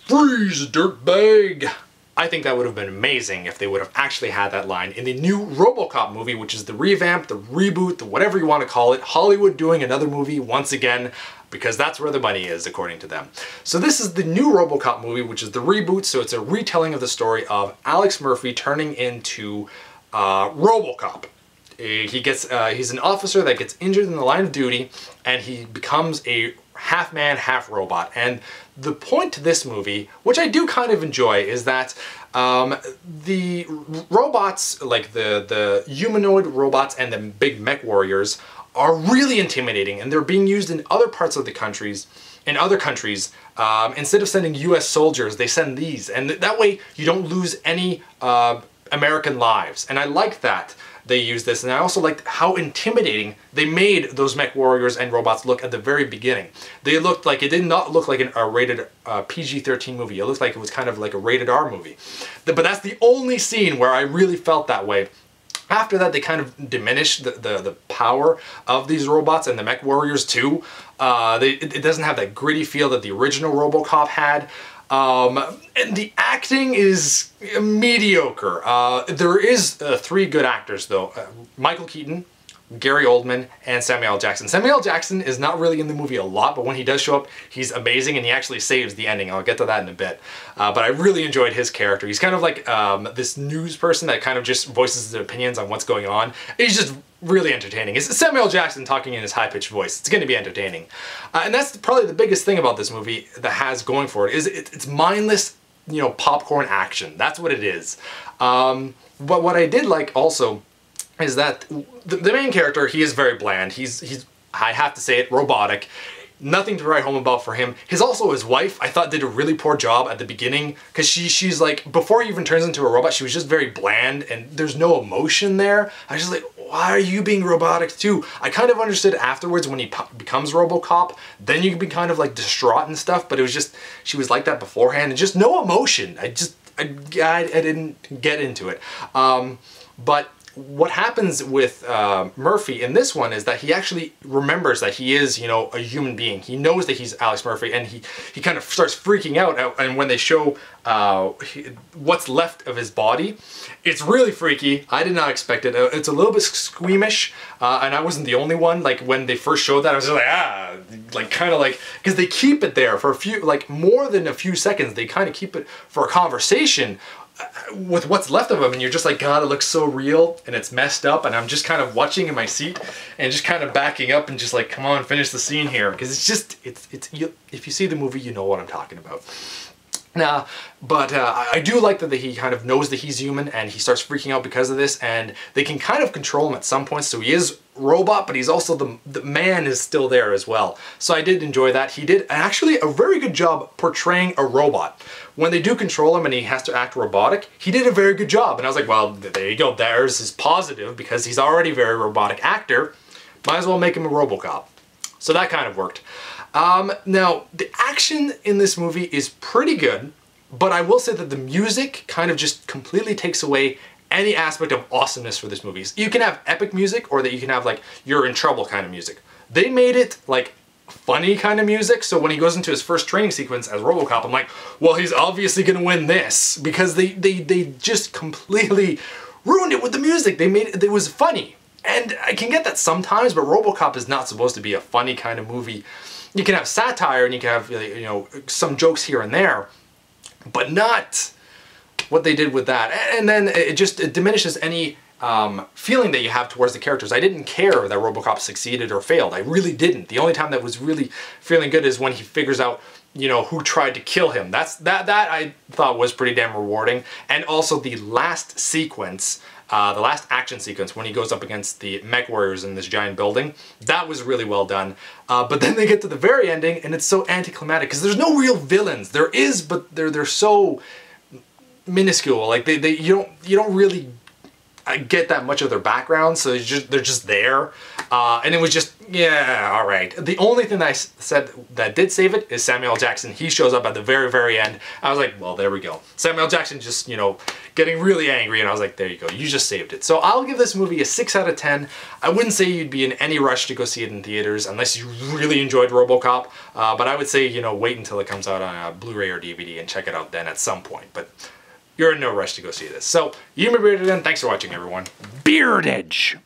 Freeze, dirtbag! I think that would have been amazing if they would have actually had that line in the new RoboCop movie, which is the revamp, the reboot, the whatever you want to call it, Hollywood doing another movie once again, because that's where the money is, according to them. So this is the new RoboCop movie, which is the reboot, so it's a retelling of the story of Alex Murphy turning into RoboCop. He's an officer that gets injured in the line of duty, and he becomes a half man, half robot. And the point to this movie, which I do kind of enjoy, is that the robots, like the humanoid robots and the big mech warriors, are really intimidating, and they're being used in other parts of the countries. In other countries, instead of sending US soldiers, they send these, and that way you don't lose any American lives. And I like that they use this, and I also liked how intimidating they made those mech warriors and robots look at the very beginning. They looked like, it did not look like a rated PG-13 movie. It looked like it was kind of like a rated R movie. But that's the only scene where I really felt that way. After that, they kind of diminished the power of these robots and the mech warriors too. It doesn't have that gritty feel that the original RoboCop had. And the acting is mediocre. There is 3 good actors though. Michael Keaton, Gary Oldman, and Samuel L. Jackson. Samuel L. Jackson is not really in the movie a lot, but when he does show up, he's amazing, and he actually saves the ending. I'll get to that in a bit. But I really enjoyed his character. He's kind of like this news person that kind of just voices his opinions on what's going on. He's just really entertaining. It's Samuel L. Jackson talking in his high-pitched voice. It's going to be entertaining. And that's probably the biggest thing about this movie that has going for it, is it's mindless, you know, popcorn action. That's what it is. But what I did like also is that the main character, he is very bland. He's I have to say it, robotic. Nothing to write home about for him. His wife, I thought, did a really poor job at the beginning, because she's like, before he even turns into a robot, she was just very bland, and there's no emotion there. I was just like, why are you being robotic too? I kind of understood afterwards when he becomes RoboCop, then you can be kind of like distraught and stuff, but it was just, she was like that beforehand, and just no emotion. I didn't get into it. But what happens with Murphy in this one is that he actually remembers that he is, you know, a human being. He knows that he's Alex Murphy, and he kind of starts freaking out. And when they show what's left of his body, it's really freaky. I did not expect it. It's a little bit squeamish, and I wasn't the only one. Like when they first showed that, I was just like, kind of like, because they keep it there for a few, like more than a few seconds. They kind of keep it for a conversation with what's left of him, and you're just like, God, it looks so real, and it's messed up, and I'm just kind of watching in my seat and just kind of backing up and just like, come on, finish the scene here, because it's just, if you see the movie, you know what I'm talking about. Now, but I do like that he kind of knows that he's human, and he starts freaking out because of this, and they can kind of control him at some points, so he is robot, but he's also the man is still there as well. So I did enjoy that. He did actually a very good job portraying a robot. When they do control him and he has to act robotic, he did a very good job. And I was like, well, there you go, there's his positive, because he's already a very robotic actor. Might as well make him a RoboCop. So that kind of worked. Now, the action in this movie is pretty good, but I will say that the music kind of just completely takes away any aspect of awesomeness for this movie. You can have epic music, or that you can have like you're in trouble kind of music. They made it like funny kind of music, so when he goes into his first training sequence as RoboCop, I'm like, well, he's obviously gonna win this, because they just completely ruined it with the music. They made it was funny. And I can get that sometimes, but RoboCop is not supposed to be a funny kind of movie. You can have satire and you can have, you know, some jokes here and there, but not what they did with that. And then it diminishes any feeling that you have towards the characters. I didn't care that RoboCop succeeded or failed. I really didn't. The only time that was really feeling good is when he figures out, you know, who tried to kill him. That I thought was pretty damn rewarding. And also the last sequence, the last action sequence when he goes up against the mech warriors in this giant building, that was really well done. But then they get to the very ending and it's so anticlimactic, because there's no real villains. There is, but they're so minuscule. Like you don't really get that much of their background, so they're just there. And it was just, yeah, all right. The only thing that I said that did save it is Samuel L. Jackson. He shows up at the very, very end. I was like, well, there we go. Samuel L. Jackson just, you know, getting really angry, and I was like, there you go, you just saved it. So I'll give this movie a 6 out of 10. I wouldn't say you'd be in any rush to go see it in theaters unless you really enjoyed RoboCop, but I would say, you know, wait until it comes out on a Blu-ray or DVD and check it out then at some point. But you're in no rush to go see this. So, you may be rated in. Thanks for watching, everyone. Beardage!